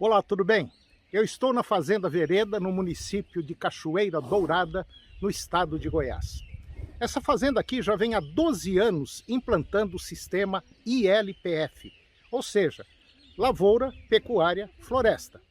Olá, tudo bem? Eu estou na Fazenda Vereda, no município de Cachoeira Dourada, no estado de Goiás. Essa fazenda aqui já vem há 12 anos implantando o sistema ILPF, ou seja, Lavoura, Pecuária, Floresta.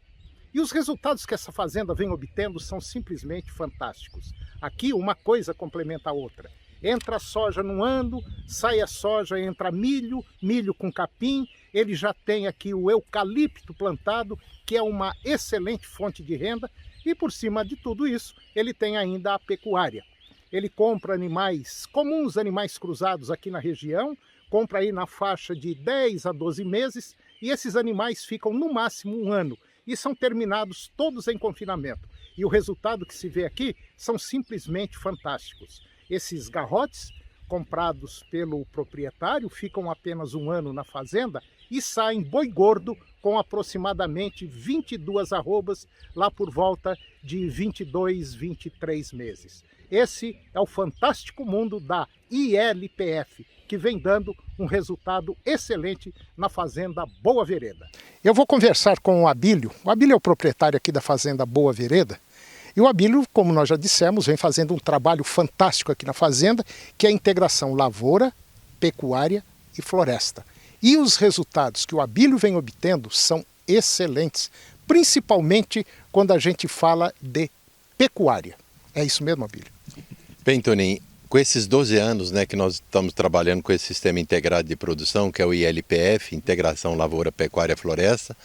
E os resultados que essa fazenda vem obtendo são simplesmente fantásticos. Aqui uma coisa complementa a outra. Entra a soja num ano, sai a soja, entra milho, milho com capim. Ele já tem aqui o eucalipto plantado, que é uma excelente fonte de renda. E por cima de tudo isso, ele tem ainda a pecuária. Ele compra animais comuns, animais cruzados aqui na região, compra aí na faixa de 10 a 12 meses, e esses animais ficam no máximo um ano, e são terminados todos em confinamento. E o resultado que se vê aqui são simplesmente fantásticos. Esses garrotes, comprados pelo proprietário, ficam apenas um ano na fazenda e saem boi gordo com aproximadamente 22 arrobas, lá por volta de 22, 23 meses. Esse é o fantástico mundo da ILPF, que vem dando um resultado excelente na Fazenda Boa Vereda. Eu vou conversar com o Abílio. O Abílio é o proprietário aqui da Fazenda Boa Vereda. E o Abílio, como nós já dissemos, vem fazendo um trabalho fantástico aqui na fazenda, que é a integração lavoura, pecuária e floresta. E os resultados que o Abílio vem obtendo são excelentes, principalmente quando a gente fala de pecuária. É isso mesmo, Abílio? Bem, Toninho, com esses 12 anos que nós estamos trabalhando com esse sistema integrado de produção, que é o ILPF, Integração Lavoura, Pecuária e Floresta,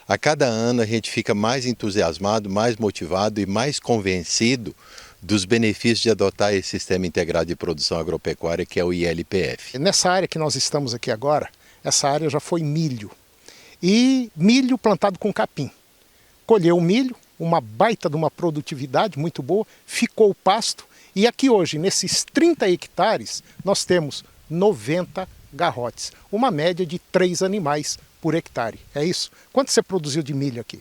a cada ano a gente fica mais entusiasmado, mais motivado e mais convencido dos benefícios de adotar esse sistema integrado de produção agropecuária, que é o ILPF. Nessa área que nós estamos aqui agora, essa área já foi milho. E milho plantado com capim. Colheu o milho, uma baita de uma produtividade muito boa, ficou o pasto. E aqui hoje, nesses 30 hectares, nós temos 90 garrotes. Uma média de 3 animais por hectare, é isso? Quanto você produziu de milho aqui?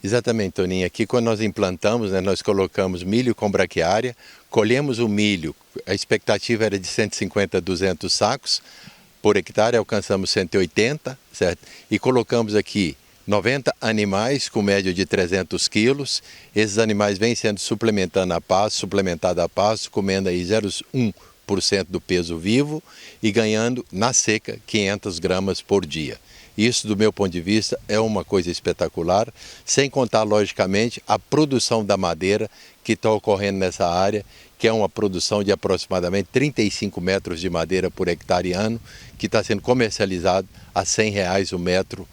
Exatamente, Toninho. Aqui quando nós implantamos, nós colocamos milho com braquiária, colhemos o milho, a expectativa era de 150 a 200 sacos por hectare, alcançamos 180, certo? E colocamos aqui 90 animais com média de 300 quilos. Esses animais vêm sendo suplementados a pasto, comendo aí 0,1% do peso vivo e ganhando na seca 500 gramas por dia. Isso, do meu ponto de vista, é uma coisa espetacular, sem contar, logicamente, a produção da madeira que está ocorrendo nessa área, que é uma produção de aproximadamente 35 metros de madeira por hectare ano, que está sendo comercializado a R$100 o metro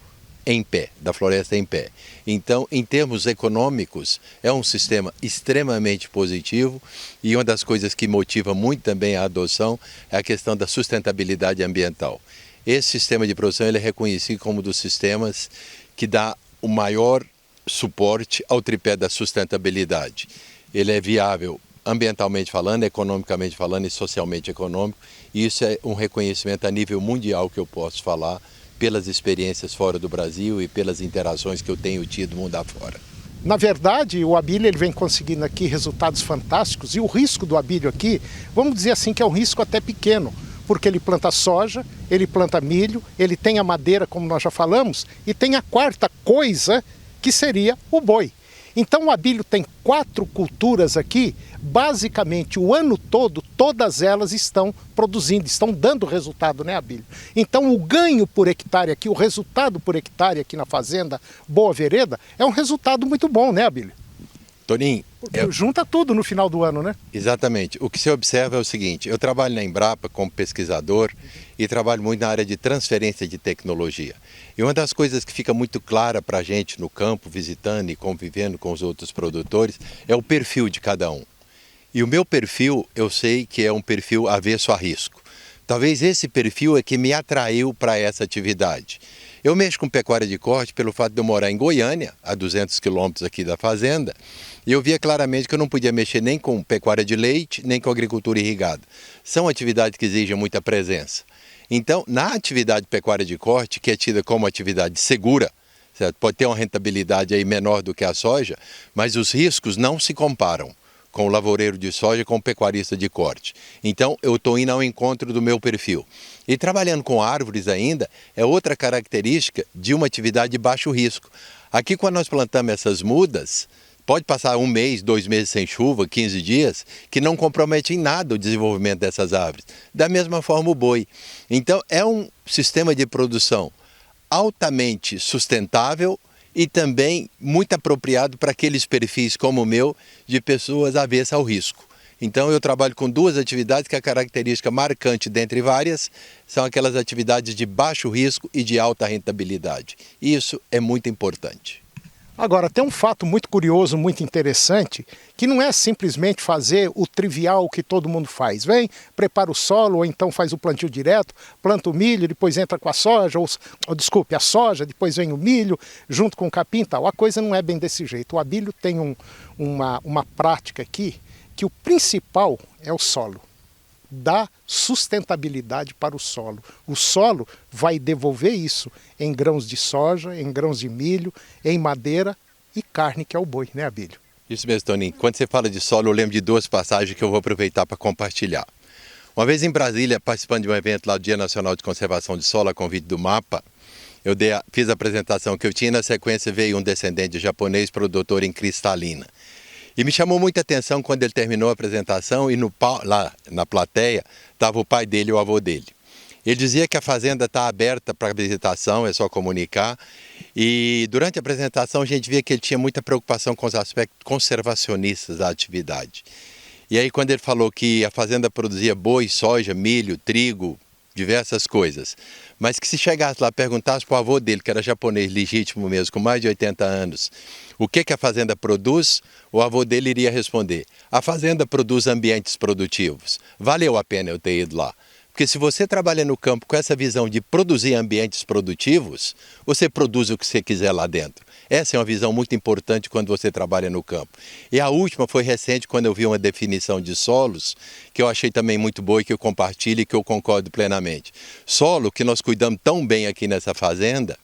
em pé, da floresta em pé. Então, em termos econômicos, é um sistema extremamente positivo, e uma das coisas que motiva muito também a adoção é a questão da sustentabilidade ambiental. Esse sistema de produção ele é reconhecido como um dos sistemas que dá o maior suporte ao tripé da sustentabilidade. Ele é viável ambientalmente falando, economicamente falando e socialmente econômico, e isso é um reconhecimento a nível mundial que eu posso falar pelas experiências fora do Brasil e pelas interações que eu tenho tido mundo afora. Na verdade, o Abílio ele vem conseguindo aqui resultados fantásticos, e o risco do Abílio aqui, vamos dizer assim, que é um risco até pequeno, porque ele planta soja, ele planta milho, ele tem a madeira, como nós já falamos, e tem a quarta coisa, que seria o boi. Então o Abílio tem 4 culturas aqui, basicamente o ano todo, todas elas estão produzindo, estão dando resultado, né, Abílio? Então o ganho por hectare aqui, o resultado por hectare aqui na Fazenda Boa Vereda, é um resultado muito bom, né, Abílio? Toninho, junta tudo no final do ano, né? Exatamente. O que se observa é o seguinte: eu trabalho na Embrapa como pesquisador e trabalho muito na área de transferência de tecnologia. E uma das coisas que fica muito clara para a gente no campo, visitando e convivendo com os outros produtores, é o perfil de cada um. E o meu perfil, eu sei que é um perfil avesso a risco. Talvez esse perfil é que me atraiu para essa atividade. Eu mexo com pecuária de corte pelo fato de eu morar em Goiânia, a 200 quilômetros aqui da fazenda, e eu via claramente que eu não podia mexer nem com pecuária de leite, nem com agricultura irrigada. São atividades que exigem muita presença. Então, na atividade pecuária de corte, que é tida como atividade segura, certo? Pode ter uma rentabilidade aí menor do que a soja, mas os riscos não se comparam. com o lavoureiro de soja e com o pecuarista de corte. Então, eu estou indo ao encontro do meu perfil. E trabalhando com árvores ainda, é outra característica de uma atividade de baixo risco. Aqui, quando nós plantamos essas mudas, pode passar 1 mês, 2 meses sem chuva, 15 dias, que não compromete em nada o desenvolvimento dessas árvores. Da mesma forma o boi. Então, é um sistema de produção altamente sustentável e também muito apropriado para aqueles perfis como o meu, de pessoas avessas ao risco. Então eu trabalho com 2 atividades que a característica marcante dentre várias são aquelas atividades de baixo risco e de alta rentabilidade. Isso é muito importante. Agora, tem um fato muito curioso, muito interessante, que não é simplesmente fazer o trivial que todo mundo faz. Vem, prepara o solo, ou então faz o plantio direto, planta o milho, depois entra com a soja, a soja, depois vem o milho, junto com o capim e tal. A coisa não é bem desse jeito. O Abílio tem uma prática aqui, que o principal é o solo. Dá sustentabilidade para o solo. O solo vai devolver isso em grãos de soja, em grãos de milho, em madeira e carne, que é o boi, né, Abílio? Isso mesmo, Toninho. Quando você fala de solo, eu lembro de 2 passagens que eu vou aproveitar para compartilhar. Uma vez em Brasília, participando de um evento lá do Dia Nacional de Conservação de Solo, a convite do MAPA, eu fiz a apresentação que eu tinha e na sequência veio um descendente japonês, produtor em Cristalina. E me chamou muita atenção quando ele terminou a apresentação e lá na plateia estava o pai dele e o avô dele. Ele dizia que a fazenda está aberta para visitação, é só comunicar. E durante a apresentação a gente via que ele tinha muita preocupação com os aspectos conservacionistas da atividade. E aí quando ele falou que a fazenda produzia boi, soja, milho, trigo, diversas coisas, mas que se chegasse lá e perguntasse para o avô dele, que era japonês legítimo mesmo, com mais de 80 anos, o que a fazenda produz, o avô dele iria responder: a fazenda produz ambientes produtivos. Valeu a pena eu ter ido lá. Porque se você trabalha no campo com essa visão de produzir ambientes produtivos, você produz o que você quiser lá dentro. Essa é uma visão muito importante quando você trabalha no campo. E a última foi recente, quando eu vi uma definição de solos, que eu achei também muito boa e que eu compartilho e que eu concordo plenamente. Solo, que nós cuidamos tão bem aqui nessa fazenda,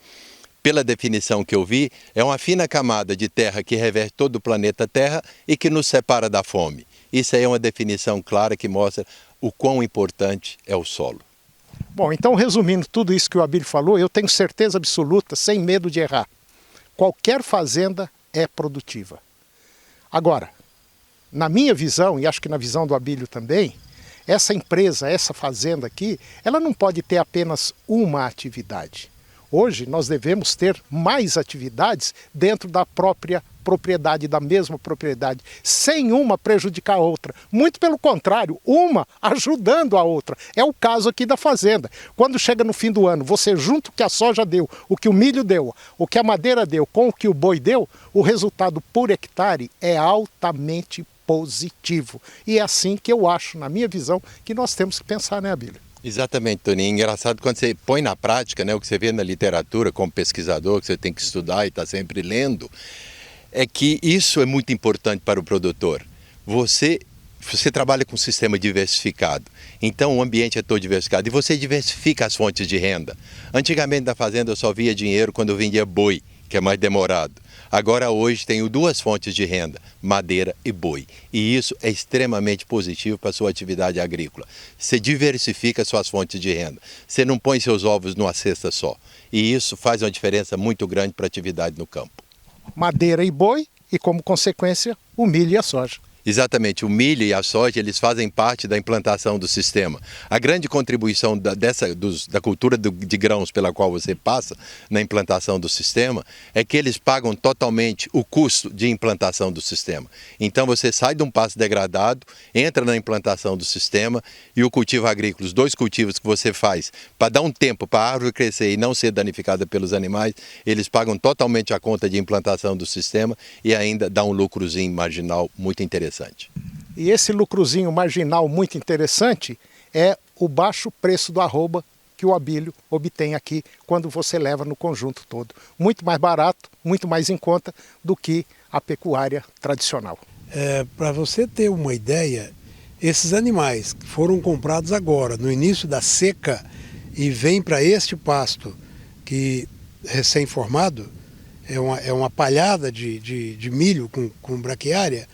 pela definição que eu vi, é uma fina camada de terra que reveste todo o planeta Terra e que nos separa da fome. Isso aí é uma definição clara que mostra o quão importante é o solo. Bom, então resumindo tudo isso que o Abílio falou, eu tenho certeza absoluta, sem medo de errar, qualquer fazenda é produtiva. Agora, na minha visão, e acho que na visão do Abílio também, essa empresa, essa fazenda aqui, ela não pode ter apenas uma atividade. Hoje nós devemos ter mais atividades dentro da própria propriedade, da mesma propriedade, sem uma prejudicar a outra. Muito pelo contrário, uma ajudando a outra. É o caso aqui da fazenda. Quando chega no fim do ano, você junta o que a soja deu, o que o milho deu, o que a madeira deu com o que o boi deu, o resultado por hectare é altamente positivo. E é assim que eu acho, na minha visão, que nós temos que pensar, né, Abílio? Exatamente, Toninho. Engraçado quando você põe na prática, né, o que você vê na literatura como pesquisador, que você tem que estudar e está sempre lendo, é que isso é muito importante para o produtor. Você trabalha com um sistema diversificado, então o ambiente é todo diversificado e você diversifica as fontes de renda. Antigamente na fazenda eu só via dinheiro quando eu vendia boi, que é mais demorado. Agora hoje tenho 2 fontes de renda, madeira e boi. E isso é extremamente positivo para a sua atividade agrícola. Você diversifica suas fontes de renda. Você não põe seus ovos numa cesta só. E isso faz uma diferença muito grande para a atividade no campo. Madeira e boi e, como consequência, o milho e a soja. Exatamente, o milho e a soja, eles fazem parte da implantação do sistema. A grande contribuição da cultura de grãos pela qual você passa na implantação do sistema é que eles pagam totalmente o custo de implantação do sistema. Então você sai de um pasto degradado, entra na implantação do sistema e o cultivo agrícola, os 2 cultivos que você faz para dar um tempo para a árvore crescer e não ser danificada pelos animais, eles pagam totalmente a conta de implantação do sistema e ainda dá um lucrozinho marginal muito interessante. E esse lucrozinho marginal muito interessante é o baixo preço do arroba que o Abílio obtém aqui quando você leva no conjunto todo. Muito mais barato, muito mais em conta do que a pecuária tradicional. Para você ter uma ideia, esses animais que foram comprados agora, no início da seca, e vêm para este pasto que recém-formado, é uma palhada de milho com braquiária,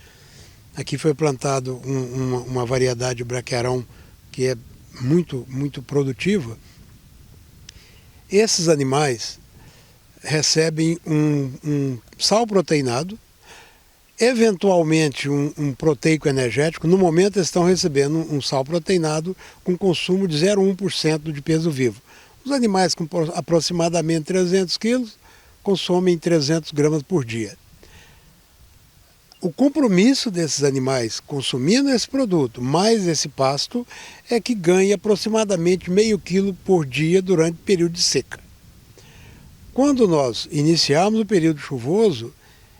Aqui foi plantado uma variedade de braquiarão que é muito produtiva. Esses animais recebem um sal proteinado, eventualmente um proteico energético. No momento eles estão recebendo um sal proteinado com consumo de 0,1% de peso vivo. Os animais com aproximadamente 300 quilos consomem 300 gramas por dia. O compromisso desses animais consumindo esse produto, mais esse pasto, é que ganha aproximadamente meio quilo por dia durante o período de seca. Quando nós iniciarmos o período chuvoso,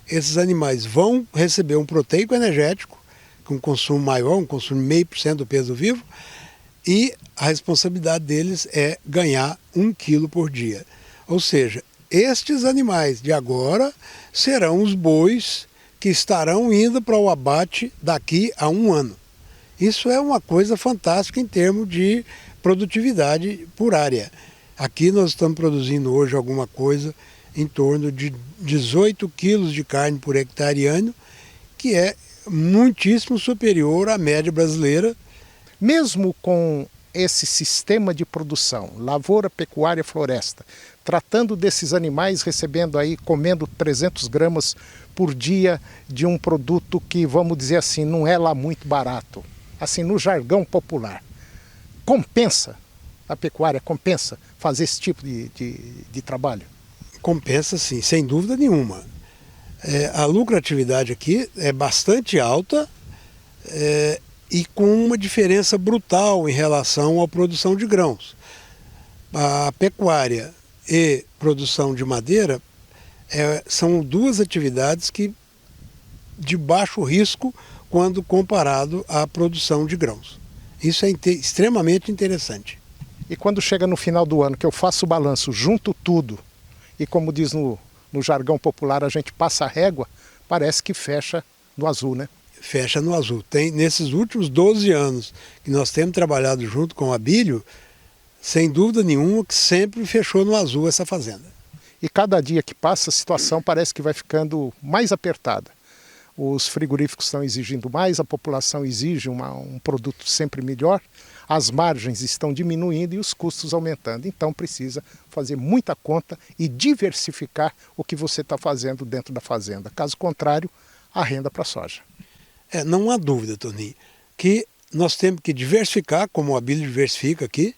esses animais vão receber um proteico energético, com consumo maior, um consumo de 0,5% do peso vivo, e a responsabilidade deles é ganhar 1 quilo por dia. Ou seja, estes animais de agora serão os bois que estarão indo para o abate daqui a 1 ano. Isso é uma coisa fantástica em termos de produtividade por área. Aqui nós estamos produzindo hoje alguma coisa em torno de 18 quilos de carne por hectare ano, que é muitíssimo superior à média brasileira. Mesmo com esse sistema de produção, lavoura, pecuária, floresta, tratando desses animais, recebendo aí, comendo 300 gramas por dia de um produto que, vamos dizer assim, não é lá muito barato, assim, no jargão popular, compensa a pecuária, compensa fazer esse tipo de trabalho? Compensa sim, sem dúvida nenhuma. A lucratividade aqui é bastante alta, e com uma diferença brutal em relação à produção de grãos. A pecuária e produção de madeira são duas atividades de baixo risco quando comparado à produção de grãos. Isso é extremamente interessante. E quando chega no final do ano, que eu faço o balanço, junto tudo, e como diz no jargão popular, a gente passa a régua, parece que fecha no azul, né? Fecha no azul. Nesses últimos 12 anos que nós temos trabalhado junto com a Abílio, sem dúvida nenhuma que sempre fechou no azul essa fazenda. E cada dia que passa a situação parece que vai ficando mais apertada. Os frigoríficos estão exigindo mais, a população exige um produto sempre melhor, as margens estão diminuindo e os custos aumentando. Então precisa fazer muita conta e diversificar o que você está fazendo dentro da fazenda. Caso contrário, a renda para a soja. Não há dúvida, Toninho, que nós temos que diversificar, como o Abílio diversifica aqui,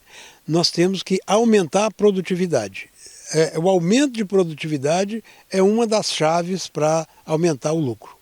nós temos que aumentar a produtividade. O aumento de produtividade é uma das chaves para aumentar o lucro.